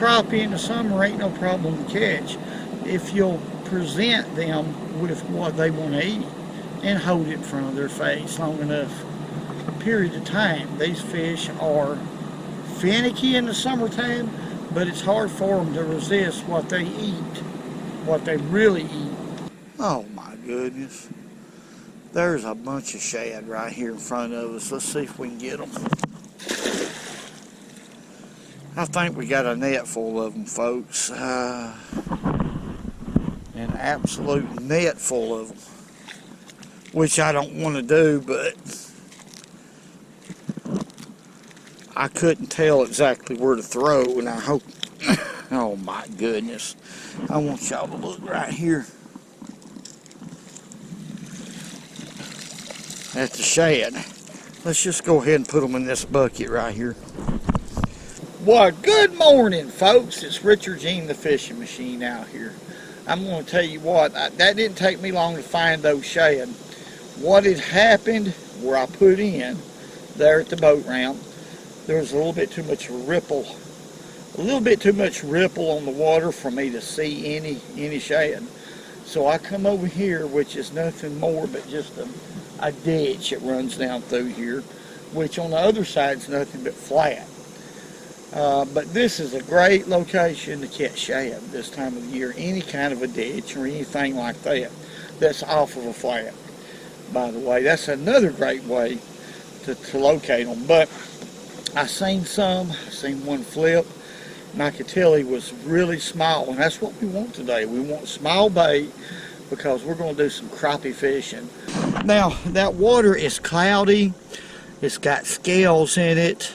crappie in the summer ain't no problem to catch if you'll present them with what they want to eat and hold it in front of their face long enough period of time. These fish are finicky in the summertime, but it's hard for them to resist what they eat, what they really eat. Oh my goodness. There's a bunch of shad right here in front of us. Let's see if we can get them. I think we got a net full of them, folks. An absolute net full of them. Which I don't want to do, but I couldn't tell exactly where to throw, and I hope... Oh my goodness. I want y'all to look right here at the shad. Let's just go ahead and put them in this bucket right here. Well, good morning, folks. It's Richard Gene the Fishing Machine out here. I'm going to tell you what, that didn't take me long to find those shad. What had happened where I put in there at the boat ramp, there was a little bit too much ripple. A little bit too much ripple on the water for me to see any shad. So I come over here, which is nothing more but just a ditch that runs down through here, which on the other side is nothing but flat. But this is a great location to catch shad this time of the year. Any kind of a ditch or anything like that that's off of a flat. By the way, that's another great way to locate them. But I seen one flip, and I could tell he was really small, and that's what we want today. We want small bait because we're going to do some crappie fishing. Now, that water is cloudy. It's got scales in it.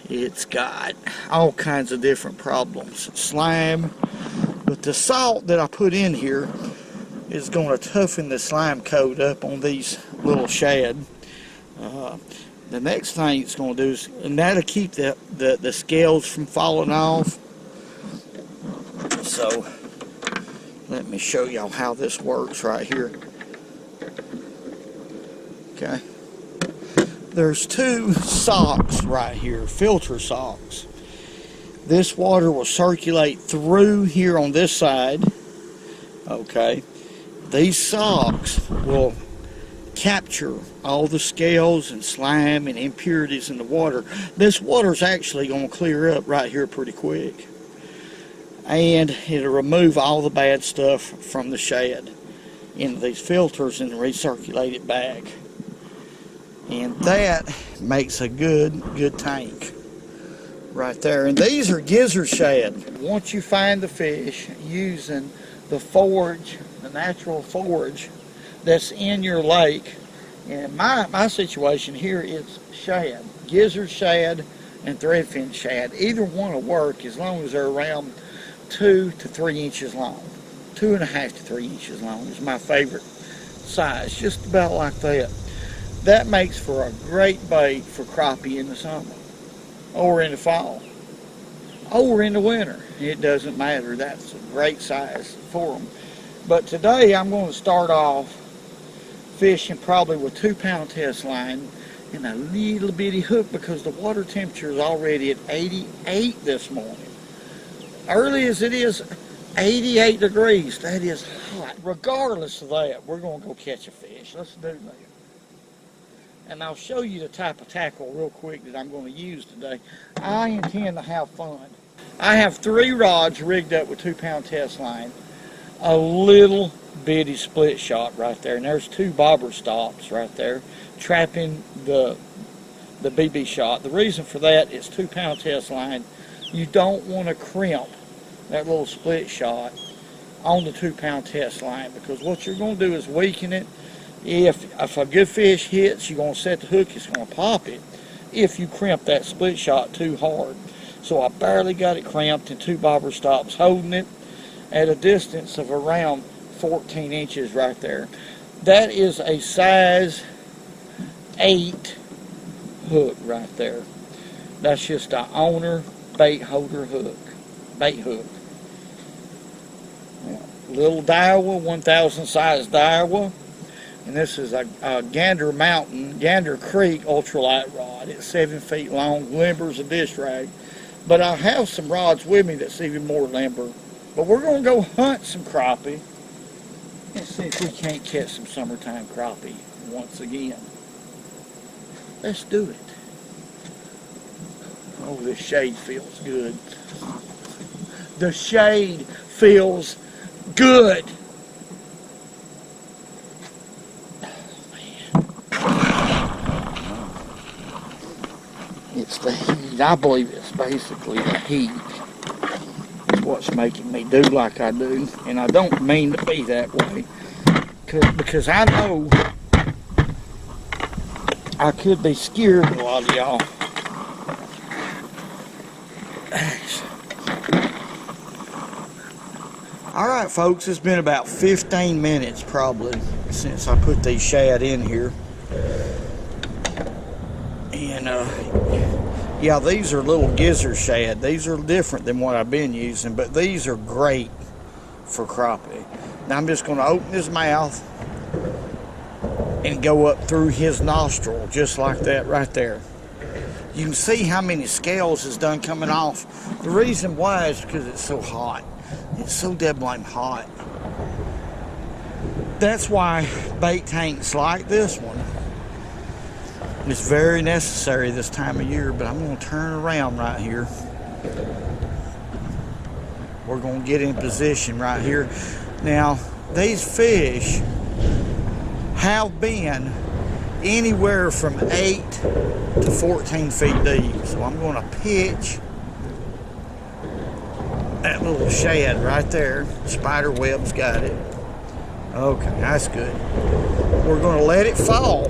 It's got all kinds of different problems. Slime. But the salt that I put in here is going to toughen the slime coat up on these little shad. The next thing it's going to do is, and that'll keep the scales from falling off. So, let me show y'all how this works right here. Okay. There's two socks right here, filter socks. This water will circulate through here on this side. Okay. These socks will capture all the scales and slime and impurities in the water. This water is actually going to clear up right here pretty quick. And it'll remove all the bad stuff from the shad into these filters and recirculate it back. And that makes a good tank right there. And these are gizzard shad. Once you find the fish using the forage, the natural forage that's in your lake, and my situation here is shad, gizzard shad and threadfin shad. Either one will work as long as they're around 2 to 3 inches long. 2.5 to 3 inches long is my favorite size, just about like that. That makes for a great bait for crappie in the summer, or in the fall, or in the winter. It doesn't matter. That's a great size for them. But today I'm going to start off fishing probably with 2-pound test line and a little bitty hook because the water temperature is already at 88 this morning. Early as it is, 88 degrees. That is hot. Regardless of that, we're going to go catch a fish. Let's do that. And I'll show you the type of tackle real quick that I'm going to use today. I intend to have fun. I have 3 rods rigged up with 2-pound test line. A little bitty split shot right there. And there's 2 bobber stops right there trapping the BB shot. The reason for that is 2-pound test line. You don't want to crimp that little split shot on the 2-pound test line because what you're going to do is weaken it. If a good fish hits, you're going to set the hook, it's going to pop it if you crimp that split shot too hard. So I barely got it cramped and 2 bobber stops holding it at a distance of around 14 inches right there. That is a size 8 hook right there. That's just an owner bait holder hook, bait hook. Little Daiwa, 1000 size Daiwa. And this is a Gander Creek ultralight rod. It's 7 feet long, limber's a dish rag. But I have some rods with me that's even more limber. But we're going to go hunt some crappie and see if we can't catch some summertime crappie once again. Let's do it. Oh, this shade feels good. The shade feels good. It's the heat. I believe it's basically the heat. It's what's making me do like I do. And I don't mean to be that way. Because I know I could be scared of a lot of y'all. Alright folks, it's been about 15 minutes probably since I put these shad in here. And yeah, these are little gizzard shad. These are different than what I've been using, but these are great for crappie. Now I'm just going to open his mouth and go up through his nostril just like that right there. You can see how many scales is done coming off. The reason why is because it's so hot. It's so dead blame hot. That's why bait tanks like this one is very necessary this time of year. But I'm going to turn around right here. We're going to get in position right here. Now, these fish have been anywhere from 8 to 14 feet deep. So I'm going to pitch that little shad right there. Spider web's got it. Okay, that's good. We're going to let it fall.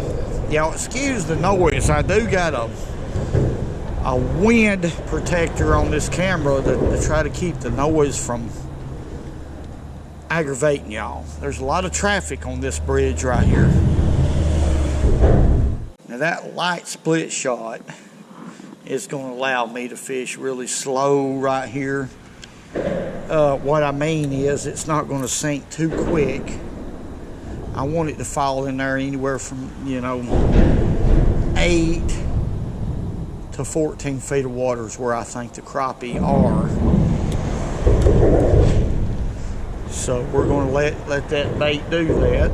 Y'all excuse the noise. I do got a wind protector on this camera to try to keep the noise from aggravating y'all. There's a lot of traffic on this bridge right here. Now that light split shot is going to allow me to fish really slow right here. What I mean is it's not going to sink too quick. I want it to fall in there anywhere from, 8 to 14 feet of water is where I think the crappie are. So we're going to let that bait do that.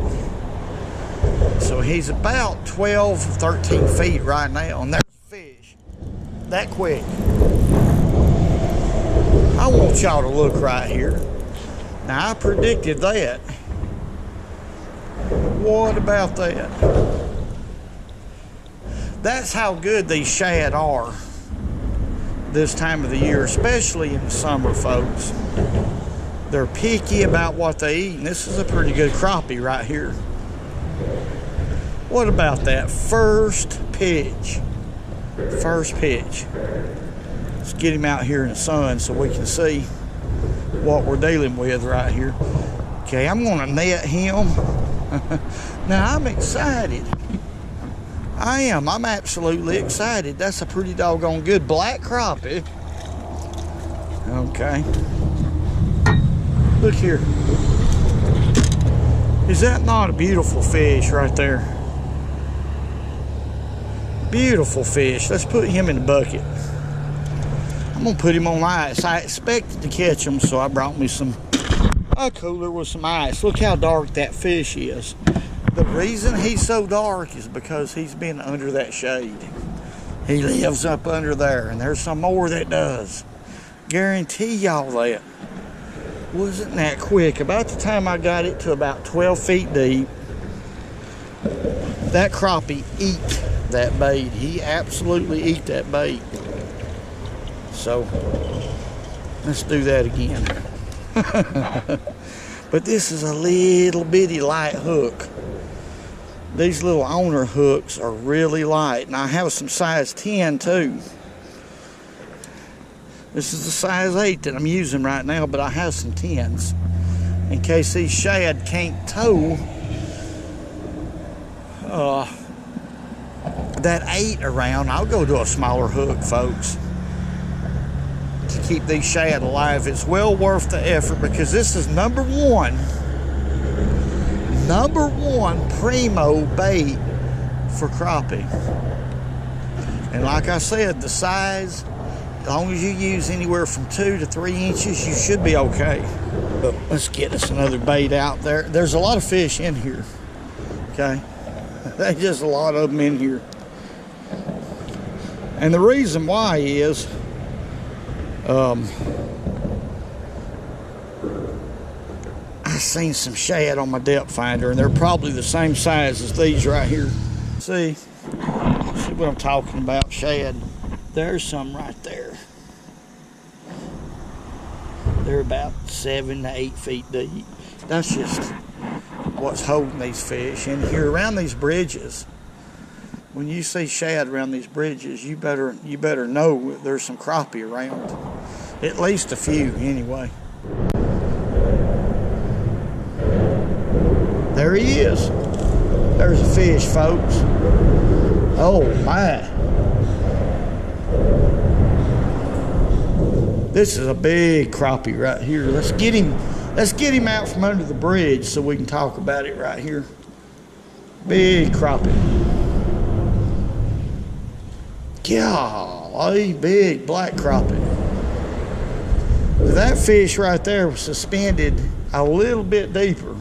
So he's about 12, 13 feet right now, and there's a fish that quick. I want y'all to look right here. Now I predicted that. What about that? That's how good these shad are this time of the year, especially in the summer, folks. They're picky about what they eat, and this is a pretty good crappie right here. What about that first pitch? First pitch. Let's get him out here in the sun so we can see what we're dealing with right here. Okay, I'm going to net him. Now, I'm excited. I am. I'm absolutely excited. That's a pretty doggone good black crappie. Okay. Look here. Is that not a beautiful fish right there? Beautiful fish. Let's put him in the bucket. I'm going to put him on ice. I expected to catch him, so I brought me a cooler with some ice. Look how dark that fish is. The reason he's so dark is because he's been under that shade. He lives up under there, and there's some more that does. Guarantee y'all that. Wasn't that quick? About the time I got it to about 12 feet deep, that crappie ate that bait. He absolutely ate that bait. So, let's do that again. But this is a little bitty light hook. These little owner hooks are really light. And I have some size 10 too. This is the size 8 that I'm using right now, but I have some 10s. In case these shad can't tow that 8 around, I'll go to a smaller hook, folks, to keep these shad alive. It's well worth the effort because this is number one primo bait for crappie. And like I said, the size As long as you use anywhere from 2 to 3 inches, you should be okay. But let's get us another bait out there. There's a lot of fish in here, okay? There's just a lot of them in here. And the reason why is, I seen some shad on my depth finder, and they're probably the same size as these right here. See what I'm talking about, shad. There's some right there. They're about 7 to 8 feet deep. That's just what's holding these fish. And here around these bridges, when you see shad around these bridges, you better know there's some crappie around. At least a few, anyway. There he is. There's a fish, folks. Oh my. This is a big crappie right here. Let's get him out from under the bridge so we can talk about it right here. Big crappie. Golly, big black crappie. That fish right there was suspended a little bit deeper.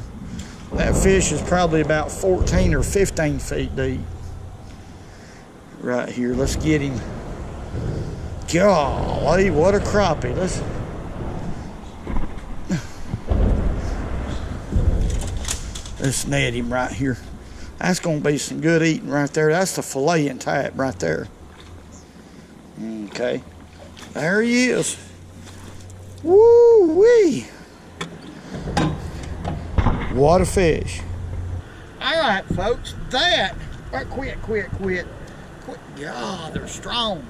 That fish is probably about 14 or 15 feet deep. Right here, let's get him. Golly, what a crappie. Let's net him right here. That's going to be some good eating right there. That's the filleting type right there. Okay, there he is. Woo-wee. What a fish. All right, folks, that, quit. God, they're strong.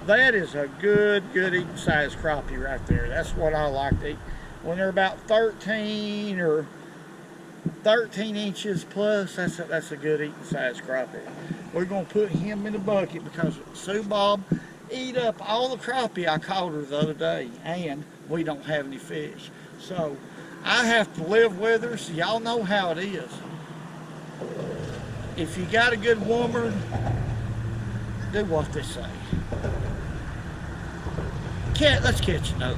That is a good eating size crappie right there. That's what I like to eat. When they're about 13 or 13 inches plus, that's a good eating size crappie. We're gonna put him in the bucket because Sue Bob eat up all the crappie I caught her the other day, and we don't have any fish. So I have to live with her, so y'all know how it is. If you got a good woman, do what they say. Let's catch another.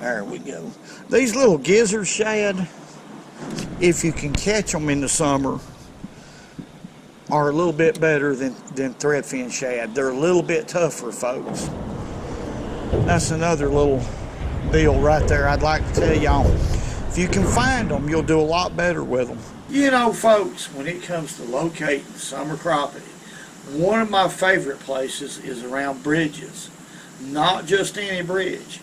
There we go. These little gizzard shad, if you can catch them in the summer, are a little bit better than threadfin shad. They're a little bit tougher, folks. That's another little deal right there I'd like to tell y'all. If you can find them, you'll do a lot better with them. You know, folks, when it comes to locating summer crappie, one of my favorite places is around bridges. Not just any bridge.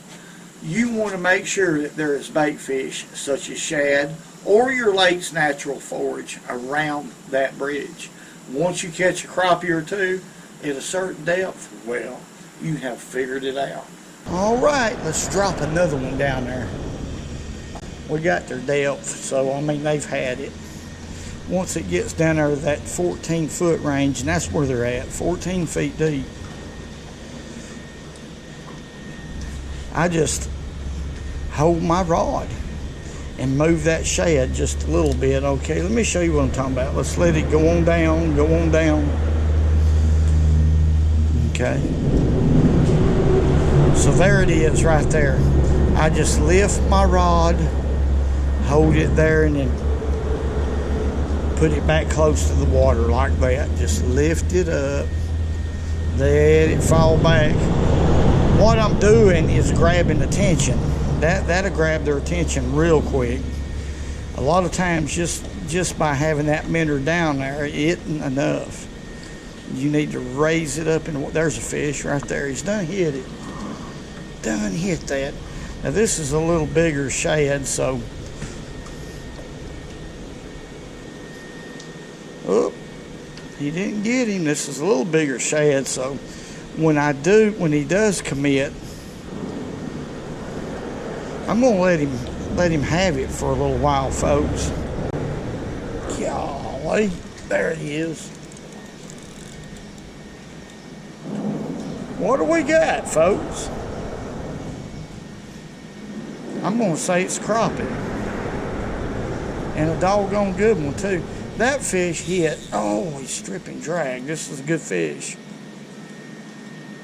You want to make sure that there is bait fish such as shad or your lake's natural forage around that bridge. Once you catch a crappie or two at a certain depth, well, you have figured it out. All right, let's drop another one down there. We got their depth, so I mean they've had it. Once it gets down there to that 14-foot range, and that's where they're at, 14 feet deep. I just hold my rod and move that shad just a little bit. Okay, let me show you what I'm talking about. Let's let it go on down, Okay. So there it is right there. I just lift my rod, hold it there, and then put it back close to the water like that. Just lift it up, let it fall back. What I'm doing is grabbing attention. That'll grab their attention real quick. A lot of times just by having that minnow down there, it isn't enough. You need to raise it up, and there's a fish right there. He's done hit it. Done hit that. Now this is a little bigger shad, so oh, he didn't get him. This is a little bigger shad, so when he does commit, I'm gonna let him have it for a little while, folks. Golly, there he is. What do we got, folks? I'm gonna say it's crappie, and a doggone good one too. That fish hit. Oh, he's stripping drag. This is a good fish.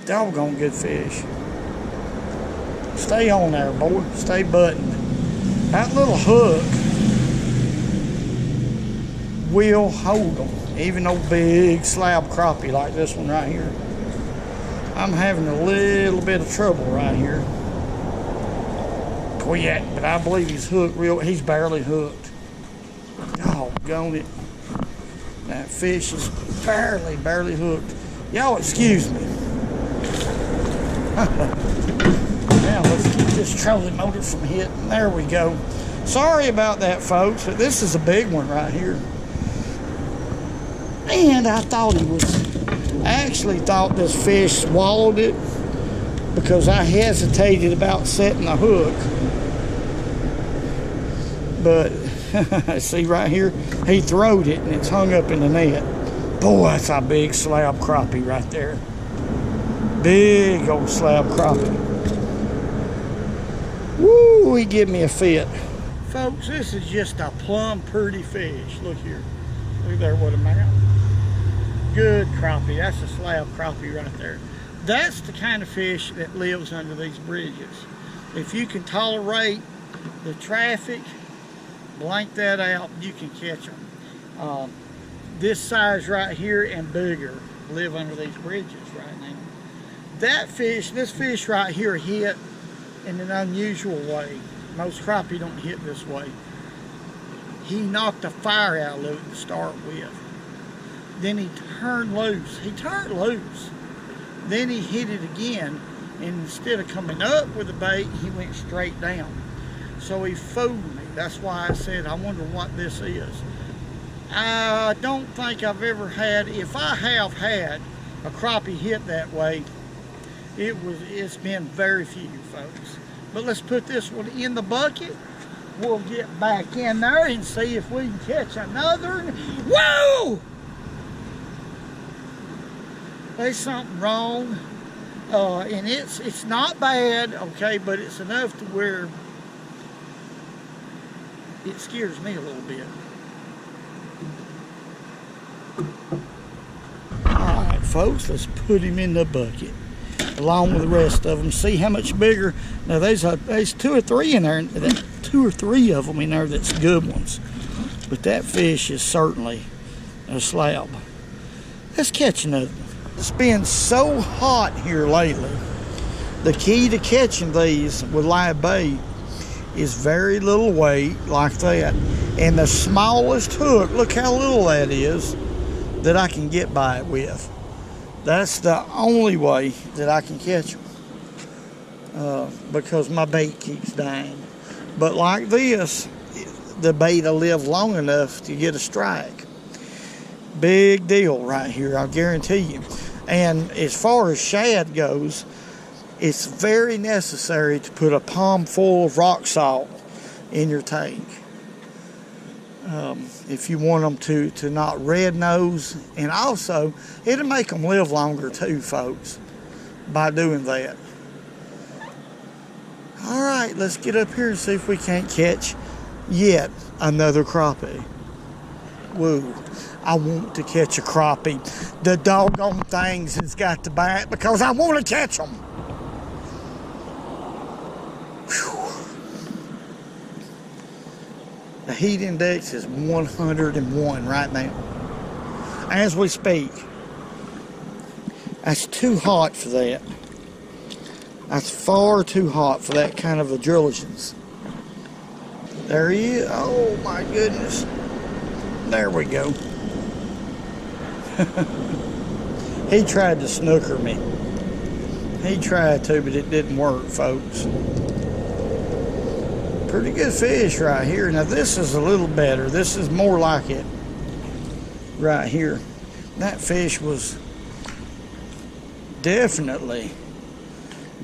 Doggone good fish. Stay on there, boy. Stay buttoned. That little hook will hold them. Even though big slab crappie like this one right here. I'm having a little bit of trouble right here. Quit, but I believe he's hooked he's barely hooked. Doggone it. That fish is barely hooked. Y'all excuse me. Now let's keep this trolling motor from hitting. There we go. Sorry about that, folks, but this is a big one right here. And I actually thought this fish swallowed it because I hesitated about setting the hook. But see right here, he throwed it and it's hung up in the net. Boy, that's a big slab crappie right there. Big old slab crappie. Woo, he give me a fit. Folks, this is just a plumb pretty fish. Look here. Look there, what a mouth. Good crappie. That's a slab crappie right there. That's the kind of fish that lives under these bridges. If you can tolerate the traffic, blank that out, you can catch them. This size right here and bigger live under these bridges right now. This fish right here hit in an unusual way. Most crappie don't hit this way. He knocked the fire out of it to start with. Then he turned loose. Then he hit it again, and instead of coming up with the bait, he went straight down. So he fooled me. That's why I said, I wonder what this is. I don't think I've ever had, if I have had a crappie hit that way, it's been very few, folks. But let's put this one in the bucket. We'll get back in there and see if we can catch another. Whoa! There's something wrong. And it's not bad, okay, but it's enough to where it scares me a little bit. Alright, folks, let's put him in the bucket along with the rest of them. See how much bigger. Now there's two or three in there, two or three of them in there that's good ones, but that fish is certainly a slab. Let's catch another. It's been so hot here lately. The key to catching these with live bait is very little weight like that, and the smallest hook, look how little that is, that I can get by it with. That's the only way that I can catch them, because my bait keeps dying. But like this, the bait will live long enough to get a strike. Big deal right here, I guarantee you. And as far as shad goes, it's very necessary to put a palm full of rock salt in your tank. If you want them to not red nose, and also it'll make them live longer too, folks, by doing that. All right, let's get up here and see if we can't catch yet another crappie. Woo, I want to catch a crappie. The doggone things has got to bite because I want to catch them. Whew. The heat index is 101 right now, as we speak. That's too hot for that. That's far too hot for that kind of a diligence. There he is. Oh my goodness. There we go. He tried to snooker me. He tried to, but it didn't work, folks. Pretty good fish right here. Now this is a little better. This is more like it right here. That fish was definitely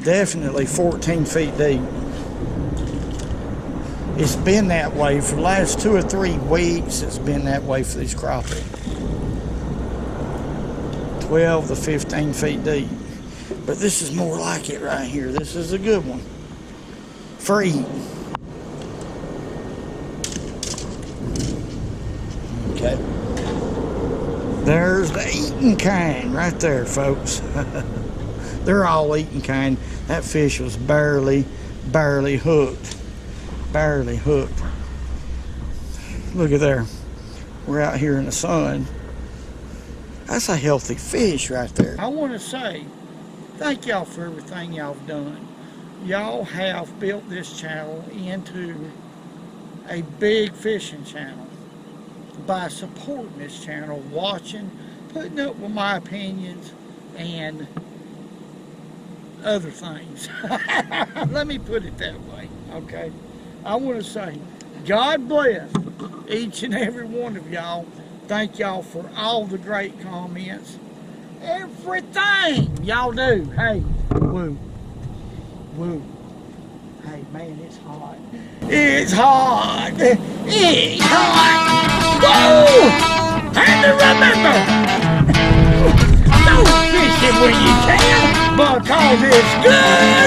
14 feet deep. It's been that way for the last 2 or 3 weeks. It's been that way for these crappie. 12 to 15 feet deep. But this is more like it right here. This is a good one for eating. Okay. There's the eating kind right there, folks. They're all eating kind. That fish was barely hooked. Barely hooked. Look at there. We're out here in the sun. That's a healthy fish right there. I want to say thank y'all for everything y'all have done. Y'all have built this channel into a big fishing channel by supporting this channel, watching, putting up with my opinions, and other things. Let me put it that way, okay? I want to say, God bless each and every one of y'all. Thank y'all for all the great comments. Everything y'all do. Hey, woo. Woo. Hey, man, it's hot. It's hot. It's hot. Woo! And remember, don't fish it when you can, because it's good.